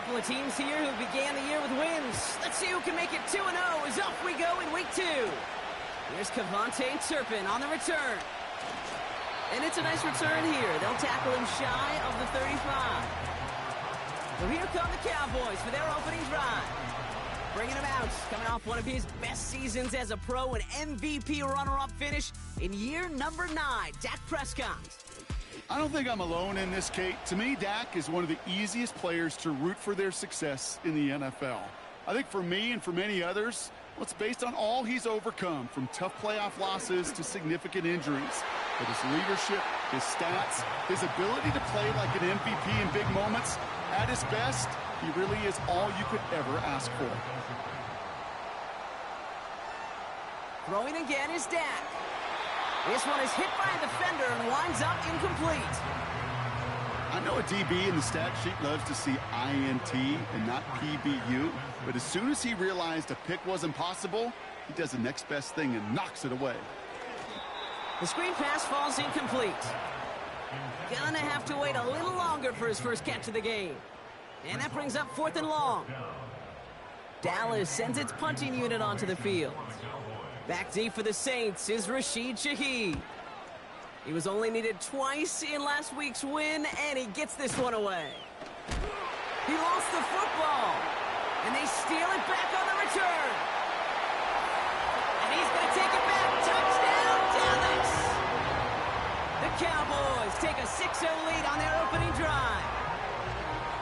couple of teams here who began the year with wins. Let's see who can make it 2-0 as off we go in week 2. Here's KaVontae Turpin on the return. And it's a nice return here. They'll tackle him shy of the 35. So here come the Cowboys for their opening drive. Bringing him out, coming off one of his best seasons as a pro, an MVP runner-up finish in year number 9, Dak Prescott. I don't think I'm alone in this, Kate. To me, Dak is one of the easiest players to root for their success in the NFL. I think for me and for many others, well, it's based on all he's overcome, from tough playoff losses to significant injuries. But his leadership, his stats, his ability to play like an MVP in big moments, at his best, he really is all you could ever ask for. Throwing again is Dak. This one is hit by a defender and winds up incomplete. I know a DB in the stat sheet loves to see INT and not PBU, but as soon as he realized a pick wasn't possible, he does the next best thing and knocks it away. The screen pass falls incomplete. Gonna have to wait a little longer for his first catch of the game. And that brings up 4th and long. Dallas sends its punting unit onto the field. Back deep for the Saints is Rashid Shaheed. He was only needed twice in last week's win, and he gets this one away. He lost the football, and they steal it back on the return. And he's going to take it back. Touchdown, Dallas! The Cowboys take a 6-0 lead on their opening drive.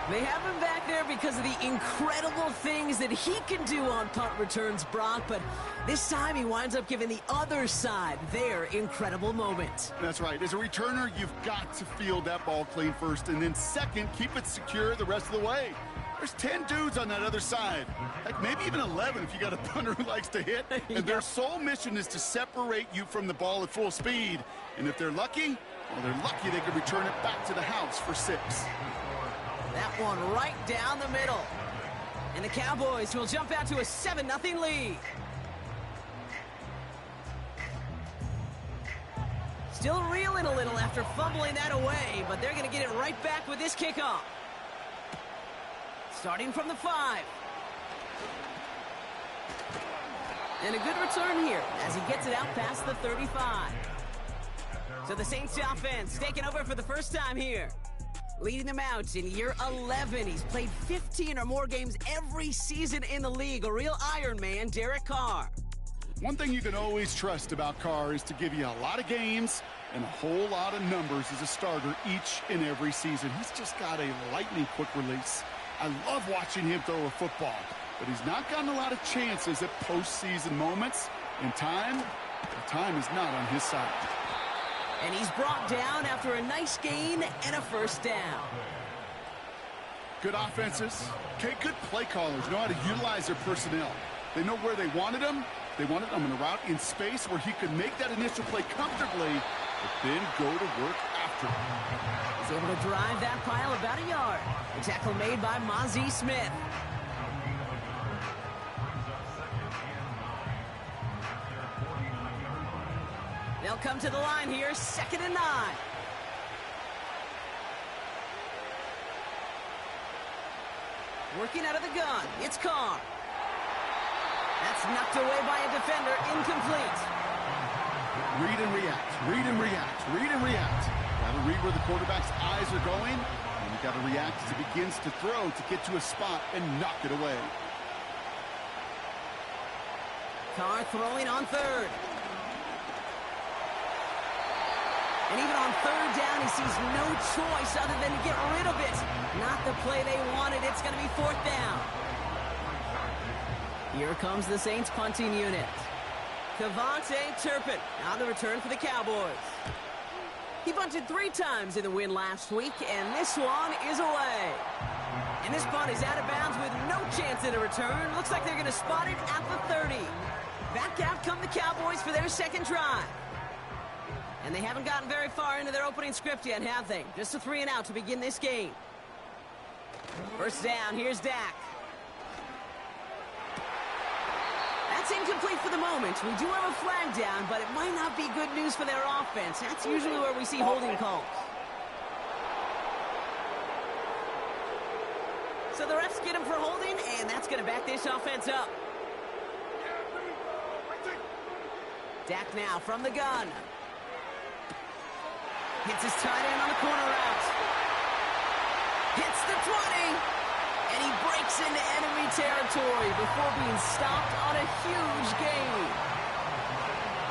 They have him back there because of the incredible things that he can do on punt returns, Brock, but this time he winds up giving the other side their incredible moment. That's right. As a returner, you've got to field that ball clean first, and then second, keep it secure the rest of the way. There's 10 dudes on that other side. Heck, maybe even 11 if you got a punter who likes to hit. And their sole mission is to separate you from the ball at full speed. And if they're lucky, well, they're lucky they can return it back to the house for 6. That one right down the middle. And the Cowboys will jump out to a 7-0 lead. Still reeling a little after fumbling that away, but they're going to get it right back with this kickoff. Starting from the 5. And a good return here as he gets it out past the 35. So the Saints offense taking over for the first time here. Leading them out in year 11. He's played 15 or more games every season in the league. A real Iron Man, Derek Carr. One thing you can always trust about Carr is to give you a lot of games and a whole lot of numbers as a starter each and every season. He's just got a lightning quick release. I love watching him throw a football, but he's not gotten a lot of chances at postseason moments. In time, the time is not on his side. And he's brought down after a nice gain and a first down. Good offenses. Okay, good play callers know how to utilize their personnel. They know where they wanted him. They wanted him in a route in space where he could make that initial play comfortably, but then go to work after. He's able to drive that pile about a yard. A tackle made by Mazi Smith. They'll come to the line here, 2nd and 9. Working out of the gun, it's Carr. That's knocked away by a defender, incomplete. Read and react, read and react, read and react. Gotta read where the quarterback's eyes are going, and you gotta react as he begins to throw to get to a spot and knock it away. Carr throwing on 3rd. And even on 3rd down, he sees no choice other than to get rid of it. Not the play they wanted. It's going to be 4th down. Here comes the Saints punting unit. KaVontae Turpin on the return for the Cowboys. He punted 3 times in the win last week, and this one is away. And this punt is out of bounds with no chance at a return. Looks like they're going to spot it at the 30. Back out come the Cowboys for their second drive. And they haven't gotten very far into their opening script yet, have they? Just a 3 and out to begin this game. First down, here's Dak. That's incomplete for the moment. We do have a flag down, but it might not be good news for their offense. That's usually where we see holding calls. So the refs get him for holding, and that's going to back this offense up. Dak now from the gun. Hits his tight end on the corner route. Hits the 20. And he breaks into enemy territory before being stopped on a huge gain.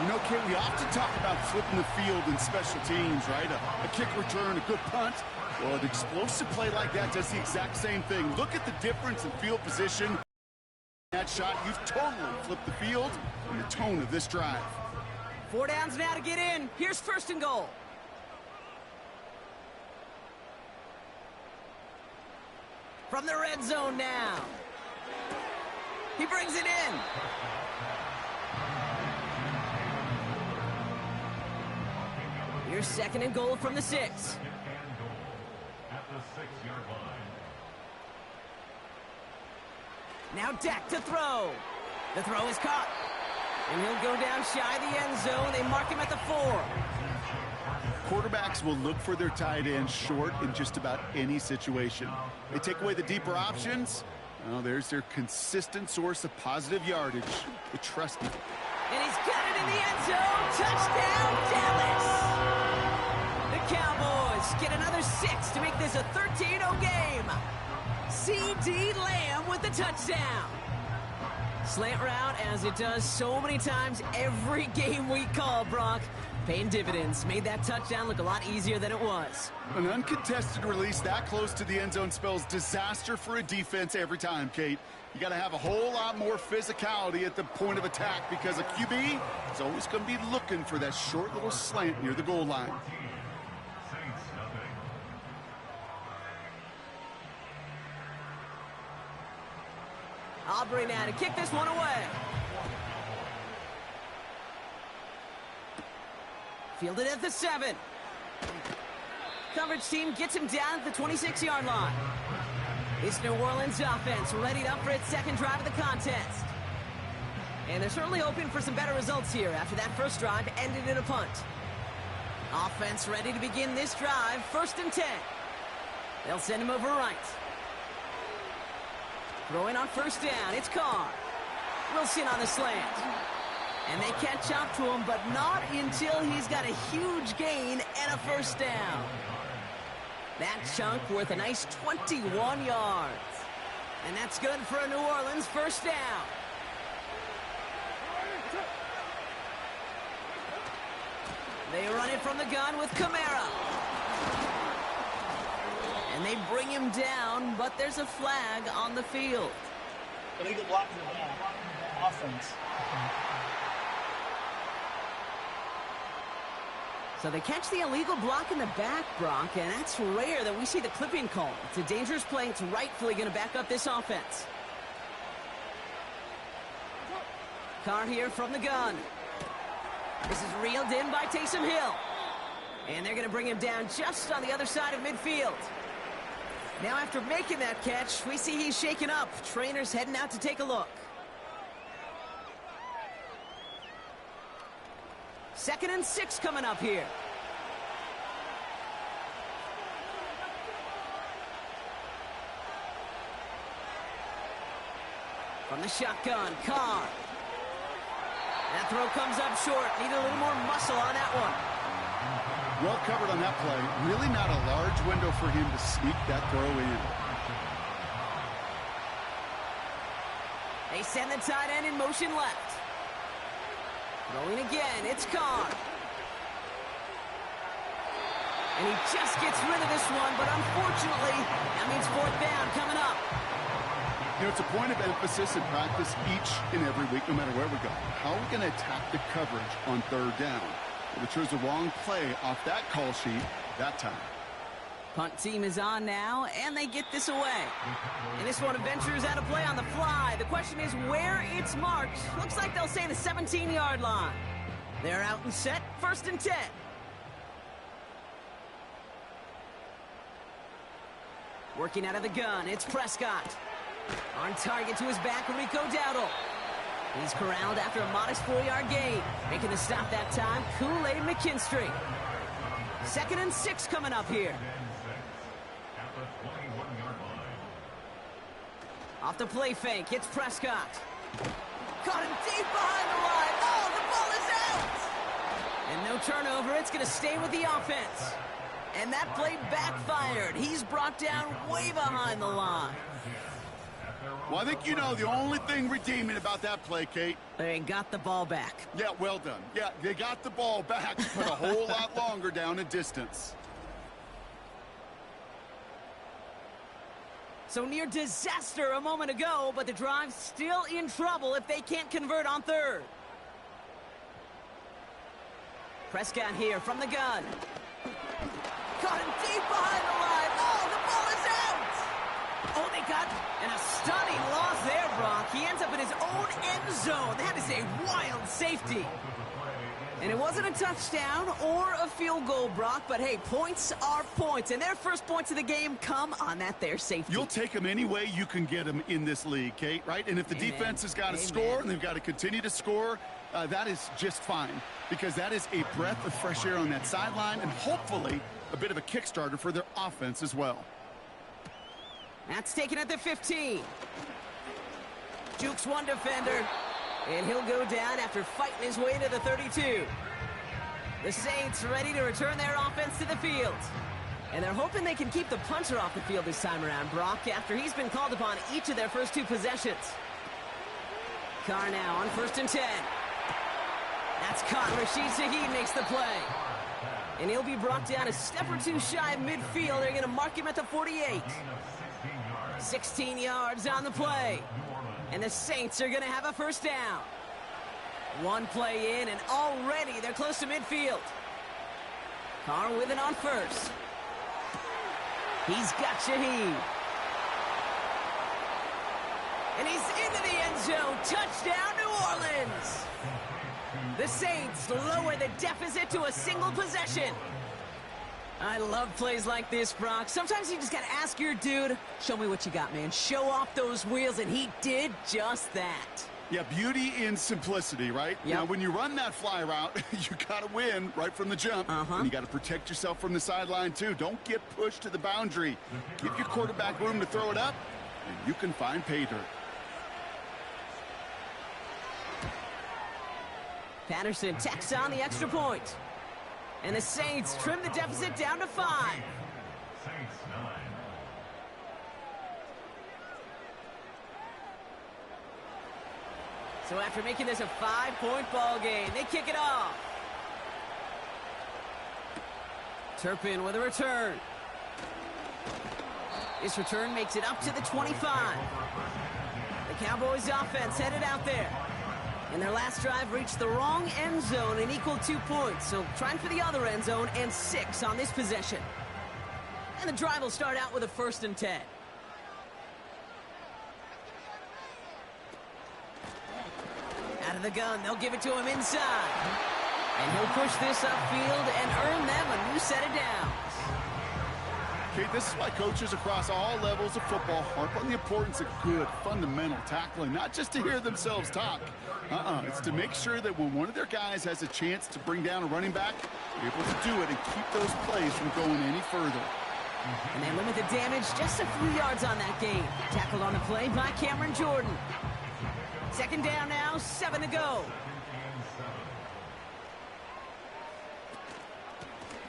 You know, Kate, we often talk about flipping the field in special teams, right? A kick return, a good punt. Well, an explosive play like that does the exact same thing. Look at the difference in field position. That shot, you've totally flipped the field and the tone of this drive. 4 downs now to get in. Here's 1st and goal. From the red zone now. He brings it in. Here's 2nd and goal from the 6. At the 6-yard line. Now Dak to throw. The throw is caught. And he'll go down shy of the end zone. They mark him at the 4. Quarterbacks will look for their tight end short in just about any situation. They take away the deeper options. Well, there's their consistent source of positive yardage. They trust him. And he's got it in the end zone. Touchdown, Dallas! The Cowboys get another 6 to make this a 13-0 game. C.D. Lamb with the touchdown. Slant route, as it does so many times every game we call, Brock. Paying dividends. Made that touchdown look a lot easier than it was. An uncontested release that close to the end zone spells disaster for a defense every time, Kate. You got to have a whole lot more physicality at the point of attack because a QB is always going to be looking for that short little slant near the goal line. Aubrey now to kick this one away. Fielded at the 7. Coverage team gets him down at the 26-yard line. This New Orleans offense readied up for its 2nd drive of the contest. And they're certainly hoping for some better results here after that first drive ended in a punt. Offense ready to begin this drive, 1st and 10. They'll send him over right. Throwing on 1st down, it's Carr. Wilson on the slant. And they catch up to him, but not until he's got a huge gain and a 1st down. That chunk worth a nice 21 yards. And that's good for a New Orleans 1st down. They run it from the gun with Kamara. And they bring him down, but there's a flag on the field. Illegal blocking the offense. So they catch the illegal block in the back, Brock, and that's rare that we see the clipping call. It's a dangerous play. It's rightfully going to back up this offense. Carr here from the gun. This is reeled in by Taysom Hill. And they're going to bring him down just on the other side of midfield. Now after making that catch, we see he's shaken up. Trainers heading out to take a look. 2nd and 6 coming up here. From the shotgun, Carr. That throw comes up short. Need a little more muscle on that one. Well covered on that play. Really not a large window for him to sneak that throw in. They send the tight end in motion left. Throwing again, it's Carr. And he just gets rid of this one, but unfortunately, that means 4th down coming up. You know, it's a point of emphasis in practice each and every week, no matter where we go. How are we going to attack the coverage on 3rd down? Well, they chose the wrong play off that call sheet that time. Punt team is on now, and they get this away. And this one ventures out of play on the fly. The question is where it's marked. Looks like they'll say the 17-yard line. They're out and set, 1st and 10. Working out of the gun, it's Prescott. On target to his back, Rico Dowdle. He's corralled after a modest 4-yard gain. Making the stop that time, Kool-Aid McKinstry. 2nd and 6 coming up here. Off the play fake, it's Prescott. Caught him deep behind the line. Oh, the ball is out! And no turnover, it's going to stay with the offense. And that play backfired. He's brought down way behind the line. Well, I think you know the only thing redeeming about that play, Kate. They got the ball back. Yeah, well done. Yeah, they got the ball back, but a whole lot longer down in distance. So near disaster a moment ago, but the drive's still in trouble if they can't convert on third. Prescott here from the gun. Caught him deep behind the line. Oh, the ball is out! Oh, they got a stunning loss there, Brock. He ends up in his own end zone. That is a wild safety. And it wasn't a touchdown or a field goal, Brock, but hey, points are points. And their first points of the game come on that there safety. You'll take them any way you can get them in this league, Kate, right? And if the defense has got to score and they've got to continue to score, that is just fine, because that is a breath of fresh air on that sideline and hopefully a bit of a kickstarter for their offense as well. That's taken at the 15. Jukes one defender, and he'll go down after fighting his way to the 32. The Saints ready to return their offense to the field. And they're hoping they can keep the punter off the field this time around, Brock, after he's been called upon each of their first two possessions. Carr now on 1st and 10. That's caught. Rashid Shaheed makes the play. And he'll be brought down a step or two shy of midfield. They're going to mark him at the 48. 16 yards on the play. And the Saints are going to have a first down. One play in, and already they're close to midfield. Carr with it on 1st. He's got Shaheed. And he's into the end zone. Touchdown, New Orleans. The Saints lower the deficit to a single possession. I love plays like this, Brock. Sometimes you just got to ask your dude, show me what you got, man. Show off those wheels, and he did just that. Yeah, beauty in simplicity, right? Yep. Now, when you run that fly route, you got to win right from the jump. And you got to protect yourself from the sideline, too. Don't get pushed to the boundary. Give your quarterback room to throw it up, and you can find pay dirt. Patterson tacks on the extra point. And the Saints trim the deficit down to 5. Saints 9. So after making this a 5-point ball game, they kick it off. Turpin with a return. This return makes it up to the 25. The Cowboys offense headed out there. And their last drive reached the wrong end zone and equaled 2 points. So trying for the other end zone and 6 on this possession. And the drive will start out with a 1st and 10. Out of the gun, they'll give it to him inside. And he'll push this upfield and earn them a new set of downs. Okay, this is why coaches across all levels of football harp on the importance of good, fundamental tackling, not just to hear themselves talk. It's to make sure that when one of their guys has a chance to bring down a running back, they're able to do it and keep those plays from going any further. And they limit the damage just a few yards on that game. Tackled on the play by Cameron Jordan. 2nd down now, 7 to go.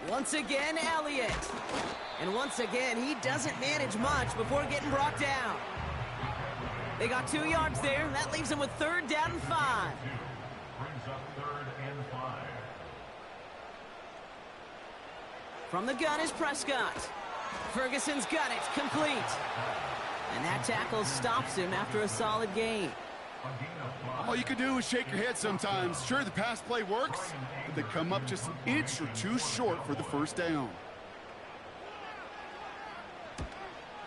Once again, Elliott. And once again, he doesn't manage much before getting brought down. They got 2 yards there. That leaves them with 3rd down and 5. Brings up 3rd and 5. From the gun is Prescott. Ferguson's got it, complete. And that tackle stops him after a solid gain. All you can do is shake your head sometimes. Sure, the pass play works, but they come up just an inch or two short for the 1st down.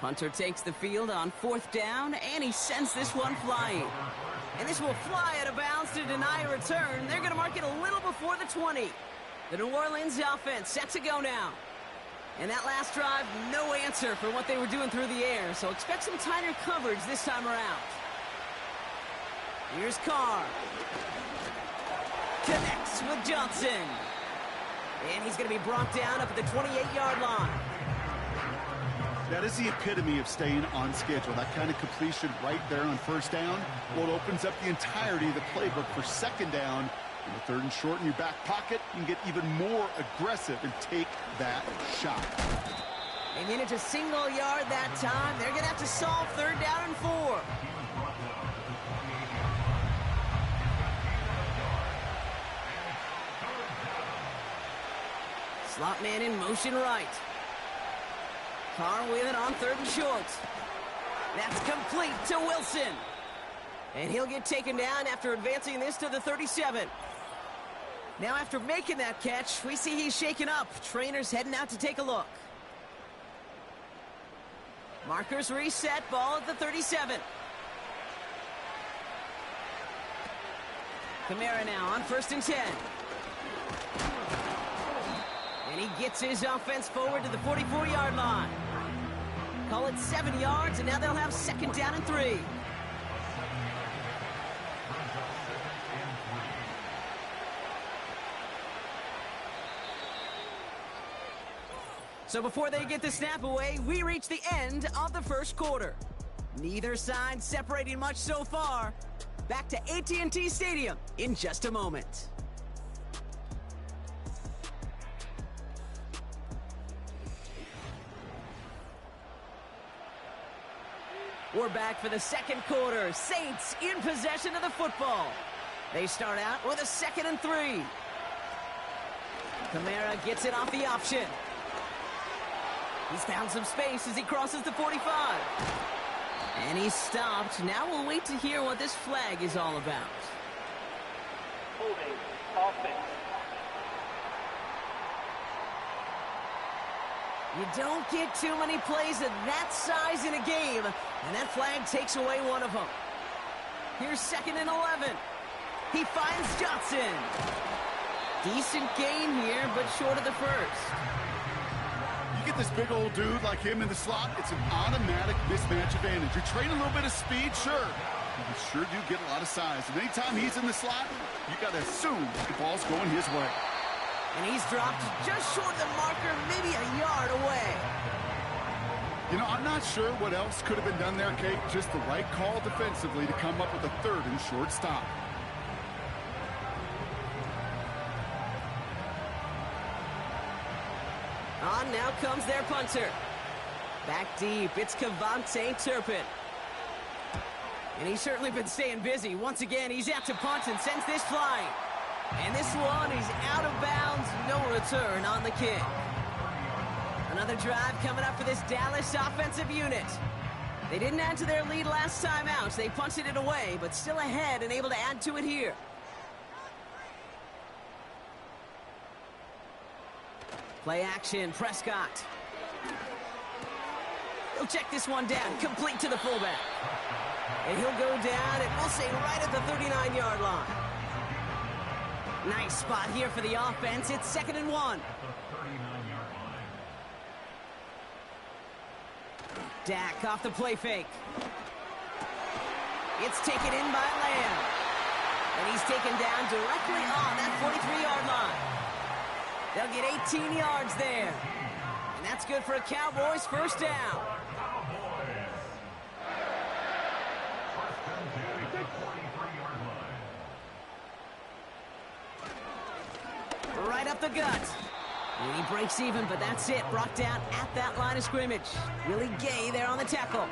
Hunter takes the field on 4th down, and he sends this one flying. And this will fly out of bounds to deny a return. They're going to mark it a little before the 20. The New Orleans offense set to go now. And that last drive, no answer for what they were doing through the air, so expect some tighter coverage this time around. Here's Carr. Connects with Johnson. And he's going to be brought down up at the 28-yard line. That is the epitome of staying on schedule. That kind of completion right there on first down. Well, it opens up the entirety of the playbook for second down. And the third and short in your back pocket, you can get even more aggressive and take that shot. They managed a single yard that time. They're going to have to solve third down and 4. Slot man in motion right. Carr with it on third and short. That's complete to Wilson. And he'll get taken down after advancing this to the 37. Now after making that catch, we see he's shaken up. Trainer's heading out to take a look. Markers reset, ball at the 37. Kamara now on first and 10. And he gets his offense forward to the 44-yard line. Call it 7 yards, and now they'll have second down and 3. So before they get the snap away, we reach the end of the first quarter. Neither side separating much so far. Back to AT&T Stadium in just a moment. We're back for the second quarter. Saints in possession of the football. They start out with a 2nd and 3. Kamara gets it off the option. He's found some space as he crosses the 45. And he's stopped. Now we'll wait to hear what this flag is all about. Holding offense. You don't get too many plays of that size in a game, and that flag takes away one of them. Here's 2nd and 11. He finds Johnson. Decent gain here, but short of the first. You get this big old dude like him in the slot, it's an automatic mismatch advantage. You train a little bit of speed, sure. You sure do get a lot of size. And anytime he's in the slot, you got to assume the ball's going his way. And he's dropped just short of the marker, maybe a yard away. You know, I'm not sure what else could have been done there, Kate. Just the right call defensively to come up with a 3rd and short stop. On now comes their punter. Back deep, it's KaVontae Turpin. And he's certainly been staying busy. Once again, he's out to punt and sends this flying. And this one, he's out of bounds, no return on the kick. Another drive coming up for this Dallas offensive unit. They didn't add to their lead last time out. They punted it away, but still ahead and able to add to it here. Play action, Prescott. He'll check this one down, complete to the fullback. And he'll go down, and we'll say right at the 39-yard line. Nice spot here for the offense. It's 2nd and 1. Dak off the play fake. It's taken in by Lamb. And he's taken down directly on that 43-yard line. They'll get 18 yards there. And that's good for a Cowboys first down. Right up the gut. And he breaks even, but that's it. Brought down at that line of scrimmage. Willie Gay there on the tackle.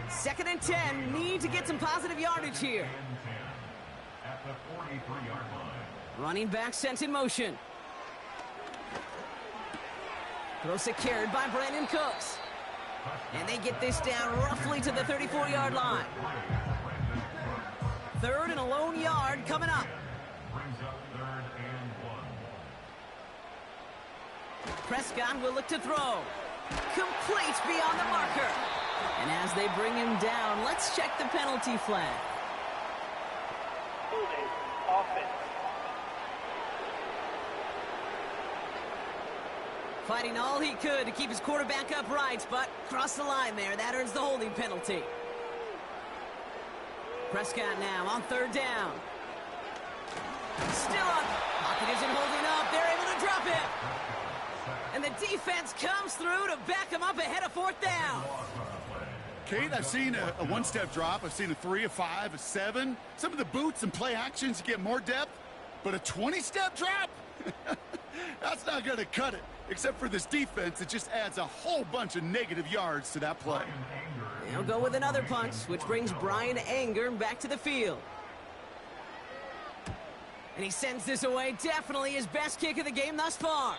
2nd and 10. Need to get some positive yardage here. At the 43-yard line. Running back sent in motion. Throws it carried by Brandon Cooks. And they get this down roughly to the 34-yard line. 3rd and a lone yard coming up. Brings up 3rd and 1. Prescott will look to throw. Complete beyond the marker. And as they bring him down, let's check the penalty flag. Holding offense. Fighting all he could to keep his quarterback upright, but crossed the line there. That earns the holding penalty. Prescott now on 3rd down. Still up. Pocket isn't holding up. They're able to drop him. And And the defense comes through to back him up ahead of fourth down. Kate, I've seen a one-step drop. I've seen a 3, a 5, a 7. Some of the boots and play actions, you get more depth. But a 20-step drop? That's not going to cut it. Except for this defense, it just adds a whole bunch of negative yards to that play. He'll go with another punch, which brings Bryan Anger back to the field. And he sends this away. Definitely his best kick of the game thus far.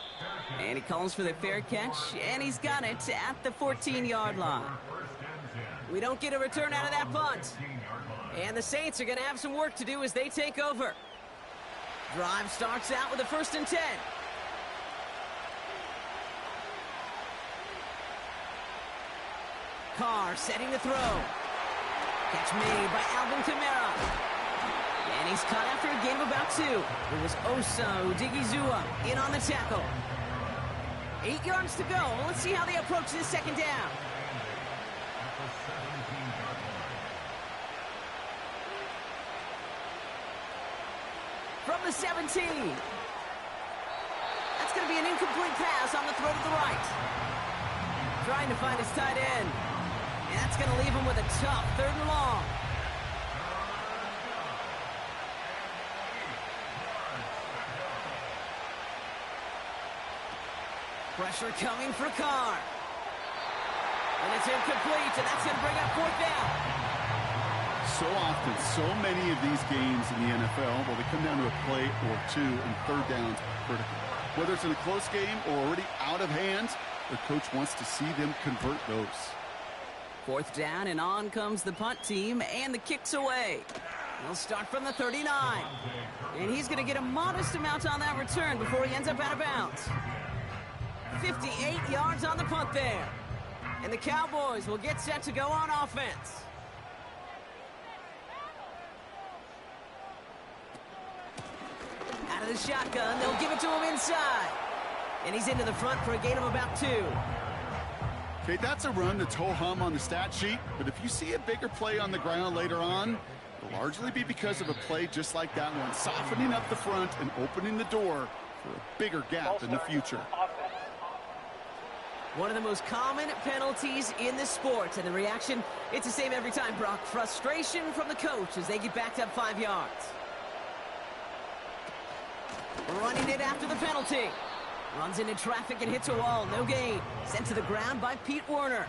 And he calls for the fair catch, and he's got it at the 14-yard line. We don't get a return out of that punt. And the Saints are going to have some work to do as they take over. Drive starts out with a 1st and 10. Carr setting to throw. Catch made by Alvin Kamara. And he's caught after a gain of about 2. It was Osa Odigizua in on the tackle. 8 yards to go. Let's see how they approach this 2nd down. From the 17. That's going to be an incomplete pass on the throw to the right. Trying to find his tight end. And that's going to leave him with a tough 3rd and long. Pressure coming for Carr. And it's incomplete, and that's going to bring up 4th down. So often, so many of these games in the NFL, well, they come down to a play or 2, and 3rd downs are critical. Whether it's in a close game or already out of hand, the coach wants to see them convert those. 4th down, and on comes the punt team, and the kick's away. He'll start from the 39. And he's going to get a modest amount on that return before he ends up out of bounds. 58 yards on the punt there. And the Cowboys will get set to go on offense. Out of the shotgun, they'll give it to him inside. And he's into the front for a gain of about 2. Okay, that's a run that's ho-hum on the stat sheet, but if you see a bigger play on the ground later on, it'll largely be because of a play just like that one, softening up the front and opening the door for a bigger gap in the future. One of the most common penalties in the sport, and the reaction, it's the same every time, Brock. Frustration from the coach as they get backed up 5 yards. Running it after the penalty. Runs into traffic and hits a wall. No gain. Sent to the ground by Pete Werner.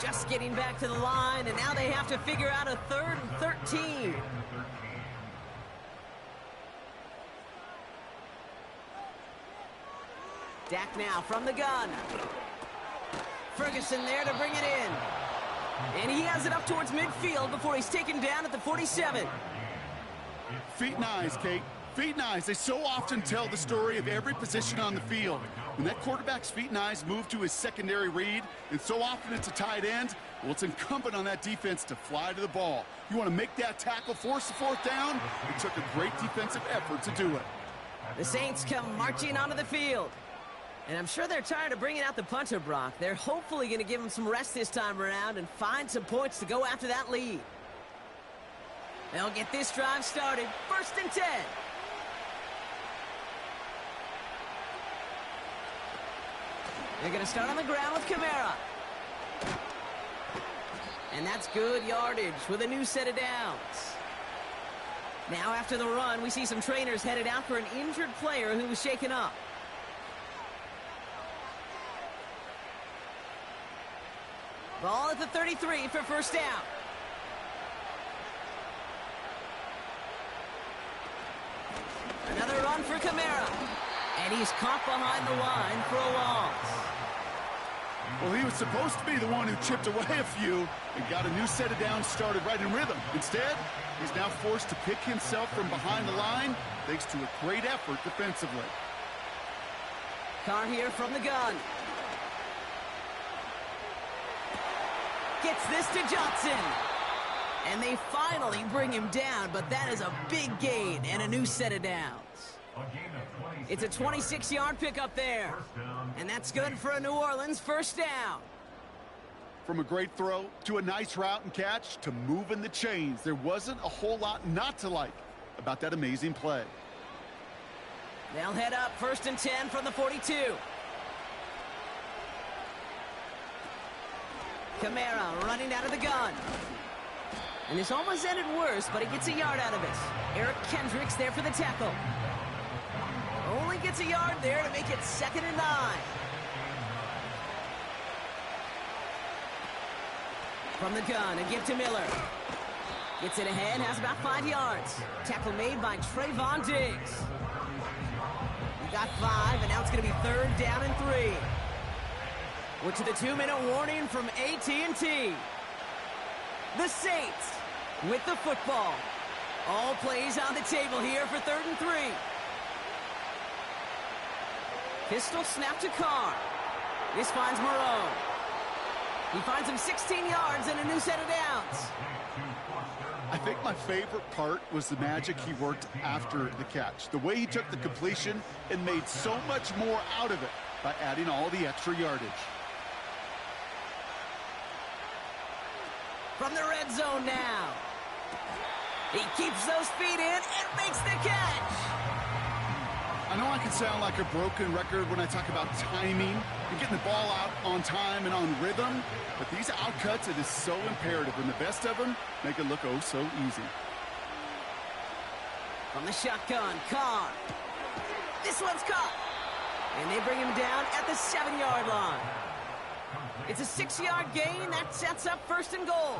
Just getting back to the line, and now they have to figure out a 3rd and 13. Dak now from the gun. Ferguson there to bring it in. And he has it up towards midfield before he's taken down at the 47. Feet and eyes, Kate. Feet and eyes, they so often tell the story of every position on the field. When that quarterback's feet and eyes move to his secondary read, and so often it's a tight end, well, it's incumbent on that defense to fly to the ball. You want to make that tackle, force the 4th down? It took a great defensive effort to do it. The Saints come marching onto the field. And I'm sure they're tired of bringing out the punter, Brock. They're hopefully going to give him some rest this time around and find some points to go after that lead. They'll get this drive started. 1st and 10. They're going to start on the ground with Kamara. And that's good yardage with a new set of downs. Now after the run, we see some trainers headed out for an injured player who was shaken up. Ball at the 33 for 1st down. Another run for Kamara. And he's caught behind the line for a loss. Well, he was supposed to be the one who chipped away a few and got a new set of downs started right in rhythm. Instead, he's now forced to pick himself from behind the line thanks to a great effort defensively. Carr here from the gun. Gets this to Johnson. And they finally bring him down, but that is a big gain and a new set of downs. It's a 26-yard pickup there. And that's good for a New Orleans 1st down. From a great throw to a nice route and catch to moving the chains, there wasn't a whole lot not to like about that amazing play. They'll head up 1st and 10 from the 42. Kamara running out of the gun. And this almost ended worse, but he gets a yard out of it. Eric Kendricks there for the tackle. Only gets a yard there to make it 2nd and 9. From the gun, a give to Miller. Gets it ahead, has about 5 yards. Tackle made by Trayvon Diggs. He got 5, and now it's going to be 3rd down and 3. We're to the 2-minute warning from AT&T. The Saints with the football. All plays on the table here for 3rd and 3. Pistol snap to Carr. This finds Moreau. He finds him 16 yards and a new set of downs. I think my favorite part was the magic he worked after the catch. The way he took the completion and made so much more out of it by adding all the extra yardage. From the red zone now. He keeps those feet in and makes the catch. I know I can sound like a broken record when I talk about timing and getting the ball out on time and on rhythm, but these outcuts, it is so imperative, and the best of them make it look oh so easy. From the shotgun, Carr. This one's caught. And they bring him down at the 7-yard line. It's a 6-yard gain. That sets up 1st and goal.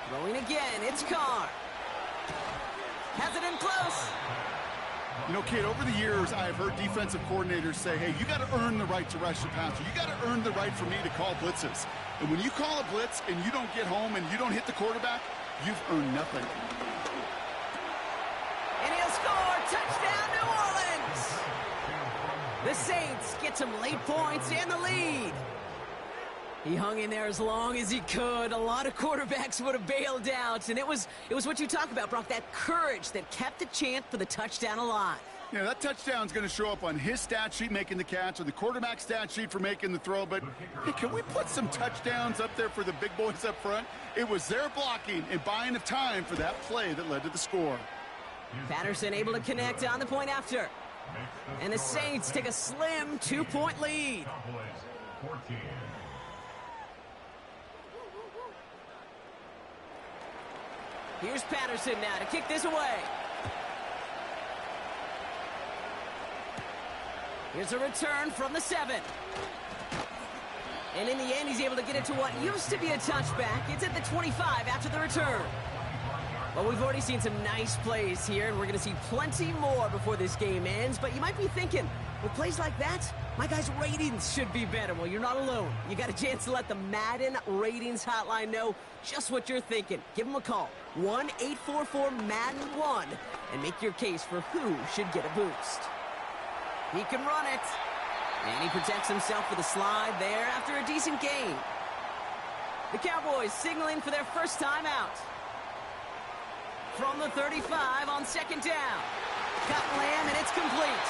Throwing again, it's Carr. Has it in close. You know, kid, over the years, I have heard defensive coordinators say, hey, you got to earn the right to rush the passer. You got to earn the right for me to call blitzes. And when you call a blitz and you don't get home and you don't hit the quarterback, you've earned nothing. And he'll score. Touchdown, New Orleans. The Saints get some late points and the lead. He hung in there as long as he could. A lot of quarterbacks would have bailed out. And it was what you talk about, Brock, that courage that kept the chant for the touchdown alive. Yeah, that touchdown's going to show up on his stat sheet making the catch or the quarterback stat sheet for making the throw. But hey, can we put some touchdowns up there for the big boys up front? It was their blocking and buying of time for that play that led to the score. Patterson able to connect on the point after. And the Saints take a slim 2-point lead. Here's Patterson now to kick this away. Here's a return from the 7. And in the end, he's able to get it to what used to be a touchback. It's at the 25 after the return. Well, we've already seen some nice plays here, and we're going to see plenty more before this game ends. But you might be thinking, with plays like that, my guys' ratings should be better. Well, you're not alone. You got a chance to let the Madden Ratings Hotline know just what you're thinking. Give them a call, 1-844-MADDEN-1, and make your case for who should get a boost. He can run it, and he protects himself with a slide there after a decent gain. The Cowboys signaling for their first time out. From the 35 on 2nd down. Cut Lamb, and it's complete.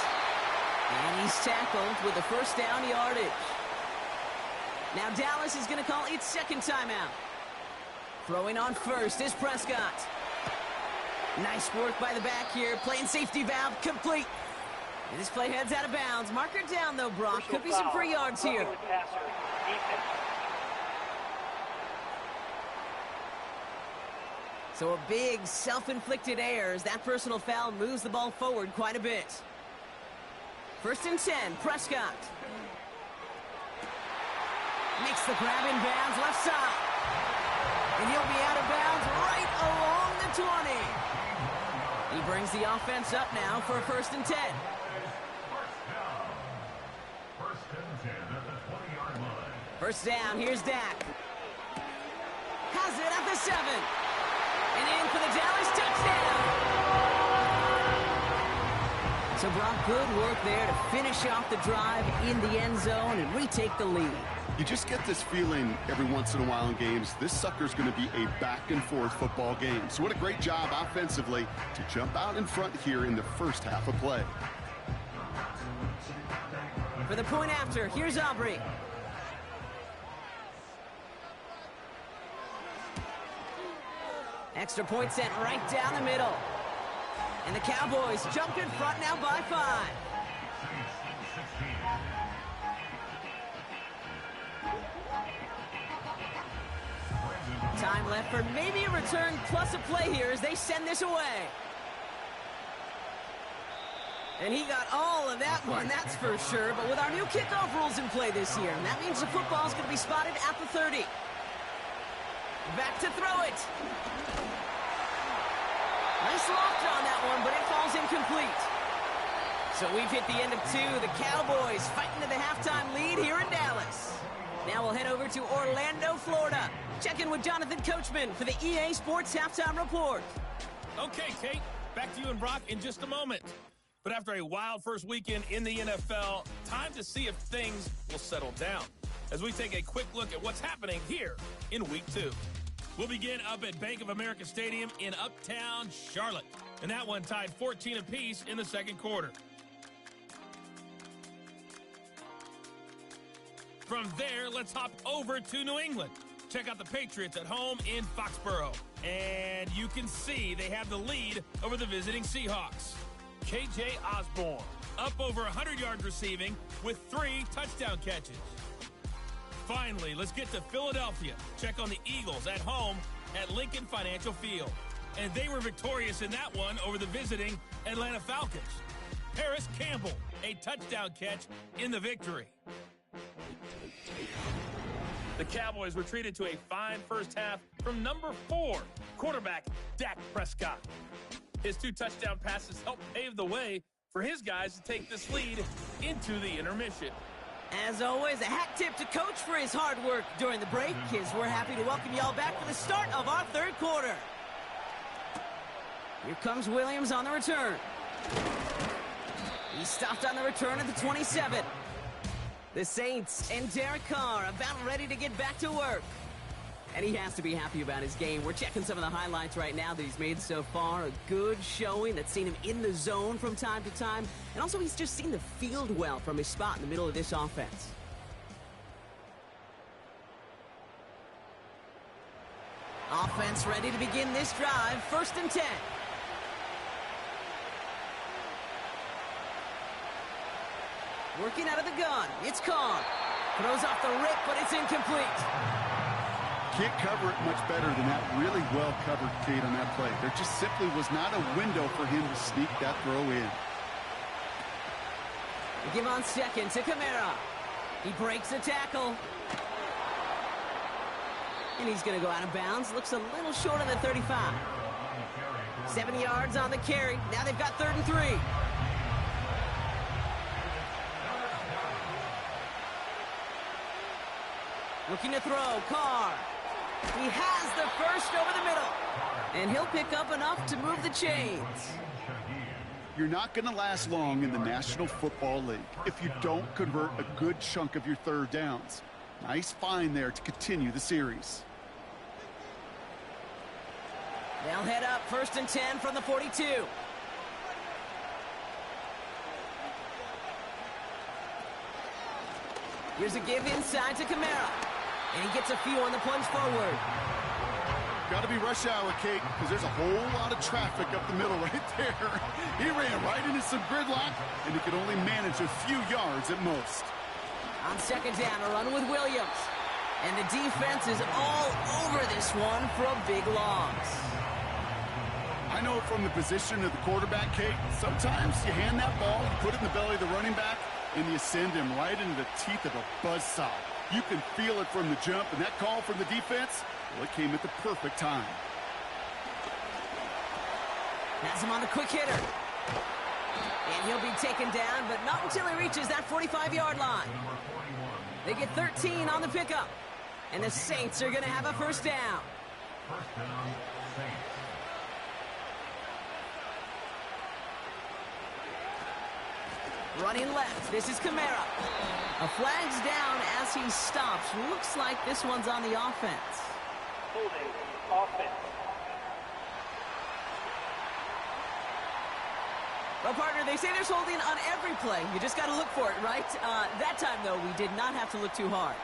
And he's tackled with the 1st down yardage. Now Dallas is going to call its 2nd timeout. Throwing on first is Prescott. Nice work by the back here. Playing safety valve complete. And this play heads out of bounds. Marker down, though, Brock. Could be some free yards here. So a big self-inflicted error as that personal foul moves the ball forward quite a bit. 1st and 10, Prescott. Makes the grab in bounds, left side. And he'll be out of bounds right along the 20. He brings the offense up now for a 1st and 10. First down, here's Dak. Has it at the 7. And in for the Dallas touchdown. So Brock, good work there to finish off the drive in the end zone and retake the lead. You just get this feeling every once in a while in games, this sucker's going to be a back-and-forth football game. So what a great job offensively to jump out in front here in the first half of play. For the point after, here's Aubrey. Extra point sent right down the middle. And the Cowboys jump in front now by 5. Time left for maybe a return plus a play here as they send this away. And he got all of that one, that's for sure. But with our new kickoff rules in play this year, and that means the football is going to be spotted at the 30. Back to throw it. Nice loft on that one, but it falls incomplete. So we've hit the end of 2. The Cowboys fighting to the halftime lead here in Dallas. Now we'll head over to Orlando, Florida. Check in with Jonathan Coachman for the EA Sports Halftime Report. Okay, Kate, back to you and Brock in just a moment. But after a wild first weekend in the NFL, time to see if things will settle down as we take a quick look at what's happening here in Week 2. We'll begin up at Bank of America Stadium in Uptown Charlotte. And that one tied 14 apiece in the second quarter. From there, let's hop over to New England. Check out the Patriots at home in Foxborough. And you can see they have the lead over the visiting Seahawks. KJ Osborne up over 100 yards receiving with 3 touchdown catches. Finally, let's get to Philadelphia. Check on the Eagles at home at Lincoln Financial Field. And they were victorious in that one over the visiting Atlanta Falcons. Paris Campbell, a touchdown catch in the victory. The Cowboys were treated to a fine first half from number 4, quarterback Dak Prescott. His 2 touchdown passes helped pave the way for his guys to take this lead into the intermission. As always, a hat tip to Coach for his hard work during the break, as we're happy to welcome y'all back for the start of our third quarter. Here comes Williams on the return. He stopped on the return at the 27. The Saints and Derek Carr about ready to get back to work. And he has to be happy about his game. We're checking some of the highlights right now that he's made so far. A good showing that's seen him in the zone from time to time. And also he's just seen the field well from his spot in the middle of this offense. Offense ready to begin this drive. 1st and 10. Working out of the gun. It's Carr. Throws off the rip, but it's incomplete. Can't cover it much better than that. Really well covered, Kate, on that play. There just simply was not a window for him to sneak that throw in. We give on 2nd to Kamara. He breaks a tackle. And he's going to go out of bounds. Looks a little short of the 35. 7 yards on the carry. Now they've got 3rd and 3. Looking to throw, Carr. He has the first over the middle. And he'll pick up enough to move the chains. You're not going to last long in the National Football League if you don't convert a good chunk of your 3rd downs. Nice find there to continue the series. They'll head up 1st and 10 from the 42. Here's a give inside to Kamara. And he gets a few on the plunge forward. Got to be rush hour, Kate, because there's a whole lot of traffic up the middle right there. He ran right into some gridlock, and he could only manage a few yards at most. On 2nd down, a run with Williams. And the defense is all over this one for a big loss. I know it from the position of the quarterback, Kate. Sometimes you hand that ball, you put it in the belly of the running back, and you send him right into the teeth of a buzzsaw. You can feel it from the jump, and that call from the defense, well, it came at the perfect time. Has him on the quick hitter. And he'll be taken down, but not until he reaches that 45-yard line. They get 13 on the pickup. And the Saints are going to have a 1st down. 1st down, Saints. Running left, this is Kamara. A flag's down as he stops. Looks like this one's on the offense. Holding, offense. Well, partner, they say there's holding on every play. You just got to look for it, right? That time, though, we did not have to look too hard.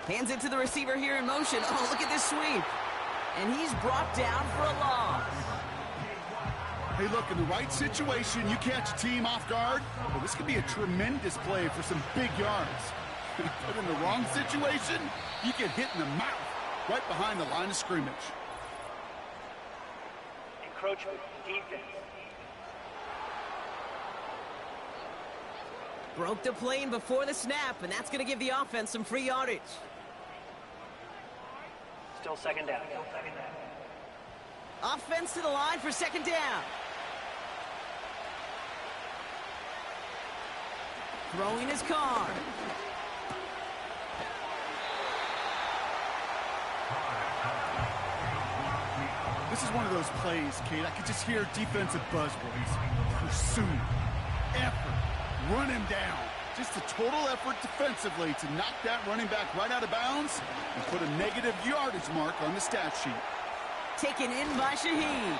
Hands it to the receiver here in motion. Oh, look at this sweep. And he's brought down for a loss. Hey, look, in the right situation, you catch a team off guard. Well, this could be a tremendous play for some big yards. But in the wrong situation, you get hit in the mouth right behind the line of scrimmage. Encroachment defense. Broke the plane before the snap, and that's going to give the offense some free yardage. Still second down. Offense to the line for second down. Throwing his card. This is one of those plays, Kate. I could just hear defensive buzzwords. Pursuit, effort, run him down. Just a total effort defensively to knock that running back right out of bounds and put a negative yardage mark on the stat sheet. Taken in by Shaheed.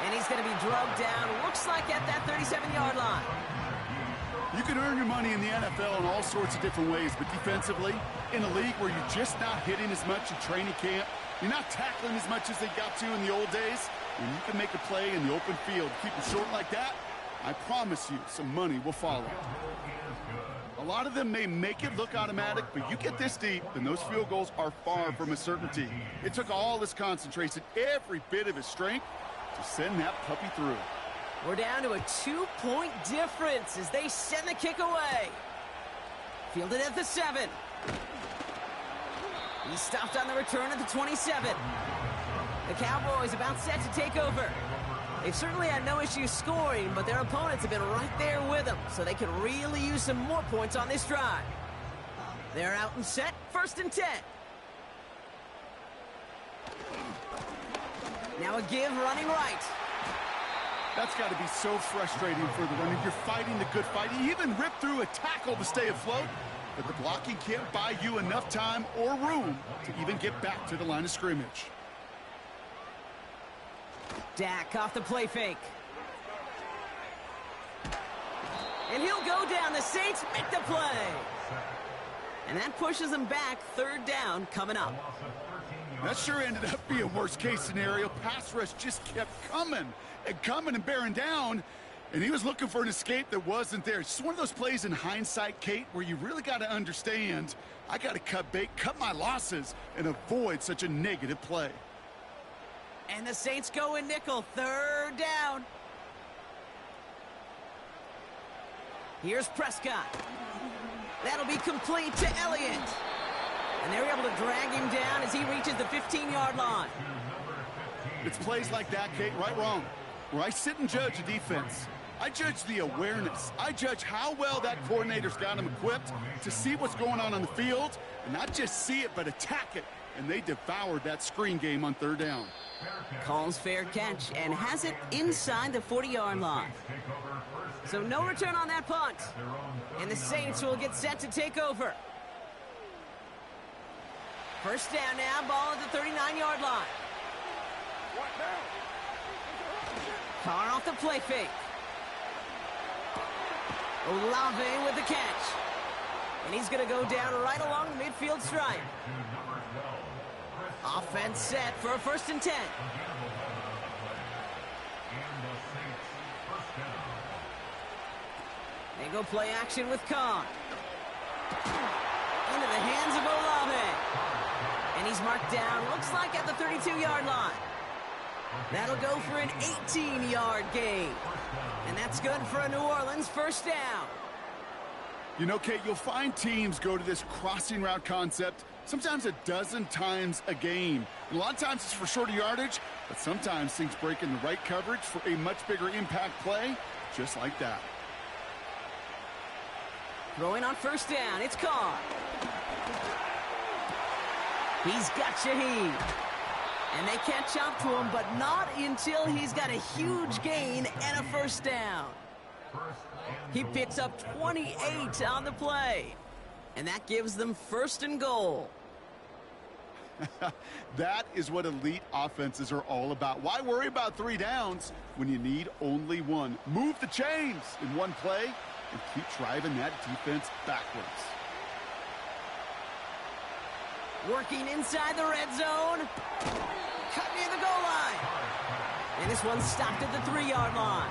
And he's going to be drugged down, looks like at that 37-yard line. You can earn your money in the NFL in all sorts of different ways, but defensively, in a league where you're just not hitting as much in training camp, you're not tackling as much as they got to in the old days, and you can make a play in the open field. Keep it short like that, I promise you some money will follow. A lot of them may make it look automatic, but you get this deep, and those field goals are far from a certainty. It took all his concentration, every bit of his strength, to send that puppy through. We're down to a 2-point difference as they send the kick away. Fielded at the 7. He stopped on the return at the 27. The Cowboys about set to take over. They've certainly had no issue scoring, but their opponents have been right there with them, so they could really use some more points on this drive. They're out and set, 1st and 10. Now a give running right. That's got to be so frustrating for the runner. You're fighting the good fight. He even ripped through a tackle to stay afloat, but the blocking can't buy you enough time or room to even get back to the line of scrimmage. Dak off the play fake. And he'll go down. The Saints make the play. And that pushes them back. 3rd down coming up. That sure ended up being worst case scenario. Pass rush just kept coming and bearing down, and he was looking for an escape that wasn't there. It's just one of those plays in hindsight, Kate, where you really got to understand, I got to cut bait, cut my losses, and avoid such a negative play. And the Saints go in nickel. 3rd down. Here's Prescott. That'll be complete to Elliott. And they're able to drag him down as he reaches the 15-yard line. It's plays like that, Kate, right, wrong, where I sit and judge a defense. I judge the awareness. I judge how well that coordinator's got him equipped to see what's going on the field, and not just see it, but attack it. And they devoured that screen game on 3rd down. Calls fair catch and has it inside the 40-yard line. So no return on that punt. And the Saints will get set to take over. 1st down now, ball at the 39-yard line. Carr off the play fake. Olave with the catch. And he's going to go down right along the midfield stripe. Offense set for a 1st and 10. They go play action with Carr. Into the hands of Olave. And he's marked down, looks like at the 32-yard line. That'll go for an 18-yard gain. And that's good for a New Orleans 1st down. You know, Kate, you'll find teams go to this crossing route concept sometimes a dozen times a game. And a lot of times it's for shorter yardage, but sometimes things break in the right coverage for a much bigger impact play, just like that. Throwing on 1st down, it's Carr. He's got Shaheed. And they catch up to him, but not until he's got a huge gain and a 1st down. He picks up 28 on the play. And that gives them 1st and goal. That is what elite offenses are all about. Why worry about 3 downs when you need only 1? Move the chains in one play and keep driving that defense backwards. Working inside the red zone. Cut near the goal line. And this one's stopped at the 3-yard line.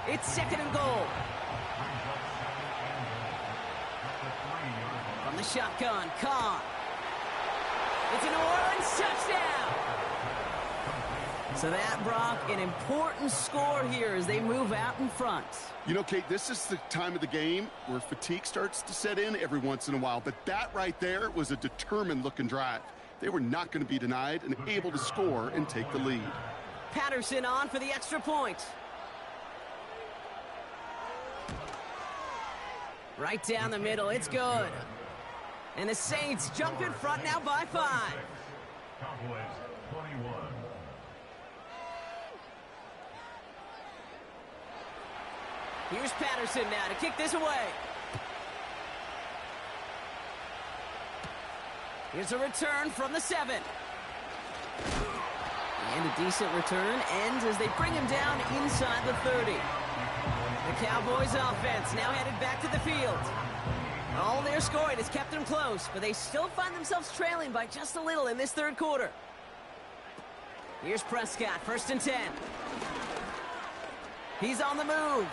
It's 2nd and goal. shotgun. Caught. It's a New Orleans touchdown. So that, Brock, an important score here as they move out in front. You know, Kate, this is the time of the game where fatigue starts to set in every once in a while. But that right there was a determined-looking drive. They were not going to be denied and able to score and take the lead. Patterson on for the extra point. Right down the middle. It's good. And the Saints jump in front now by 5. Cowboys 21. Here's Patterson now to kick this away. Here's a return from the 7. And a decent return ends as they bring him down inside the 30. The Cowboys offense now headed back to the field. All their scoring has kept them close, but they still find themselves trailing by just a little in this third quarter. Here's Prescott, 1st and 10. He's on the move.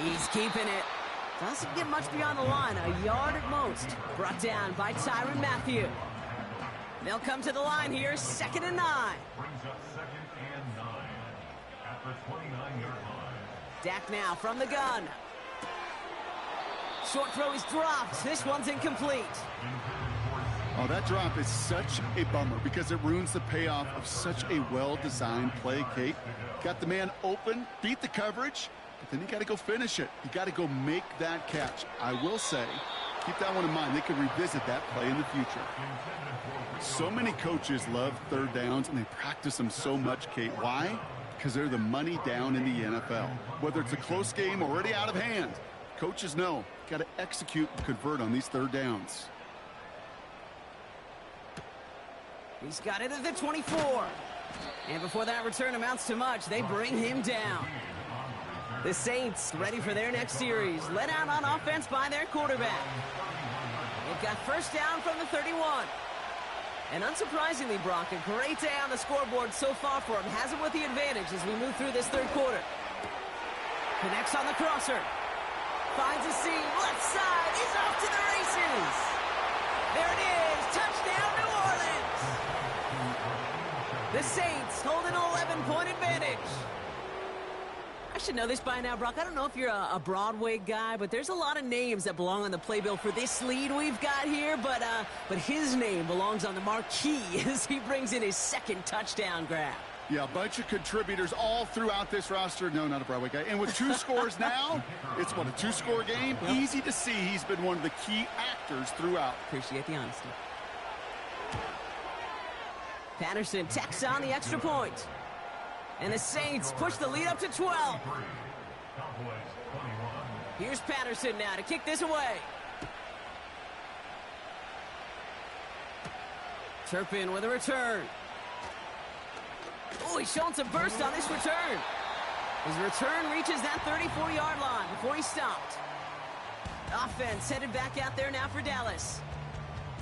He's keeping it. Doesn't get much beyond the line, a yard at most. Brought down by Tyrann Mathieu. They'll come to the line here, 2nd and 9. Brings up 2nd and 9 at the 29-yard line. Dak now from the gun. Short throw is dropped. This one's incomplete. Oh, that drop is such a bummer because it ruins the payoff of such a well-designed play, Kate. Got the man open, beat the coverage, but then you got to go finish it. You got to go make that catch. I will say, keep that one in mind. They could revisit that play in the future. So many coaches love third downs, and they practice them so much, Kate. Why? Because they're the money down in the NFL. Whether it's a close game already out of hand, coaches know, got to execute and convert on these third downs. He's got it at the 24. And before that return amounts to much, they bring him down. The Saints ready for their next series. Led out on offense by their quarterback. They've got first down from the 31. And unsurprisingly, Brock, a great day on the scoreboard so far for him. Has him with the advantage as we move through this third quarter. Connects on the crosser. Finds a seam. Left side. He's off to the races. There it is. Touchdown, New Orleans. The Saints hold an 11-point advantage. I should know this by now, Brock. I don't know if you're a Broadway guy, but there's a lot of names that belong on the playbill for this lead we've got here. But his name belongs on the marquee as he brings in his 2nd touchdown grab. Yeah, a bunch of contributors all throughout this roster. No, not a Broadway guy. And with 2 scores now, it's what, a 2-score game? Yep. Easy to see he's been one of the key actors throughout. Appreciate the honesty. Patterson tacks on the extra point. And the Saints push the lead up to 12. Here's Patterson now to kick this away. Turpin with a return. Oh, he's showing some burst on this return. His return reaches that 34-yard line before he stopped. Offense headed back out there now for Dallas.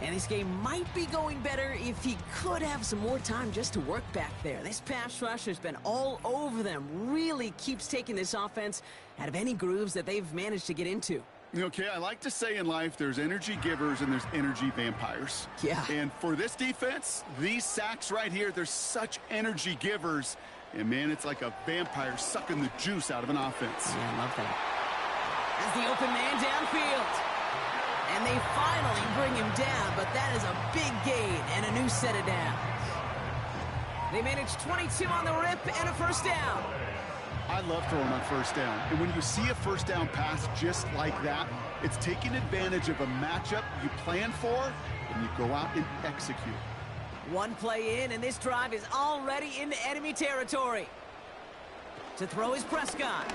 And this game might be going better if he could have some more time just to work back there. This pass rush has been all over them. Really keeps taking this offense out of any grooves that they've managed to get into. Okay, I like to say in life there's energy givers and there's energy vampires. Yeah. And for this defense, these sacks right here, they're such energy givers. And, man, it's like a vampire sucking the juice out of an offense. Yeah, I love that. As the open man downfield. And they finally bring him down, but that is a big gain and a new set of downs. They managed 22 on the rip and a first down. I love throwing on first down. And when you see a first down pass just like that, it's taking advantage of a matchup you plan for, and you go out and execute. One play in, and this drive is already into enemy territory. To throw is Prescott.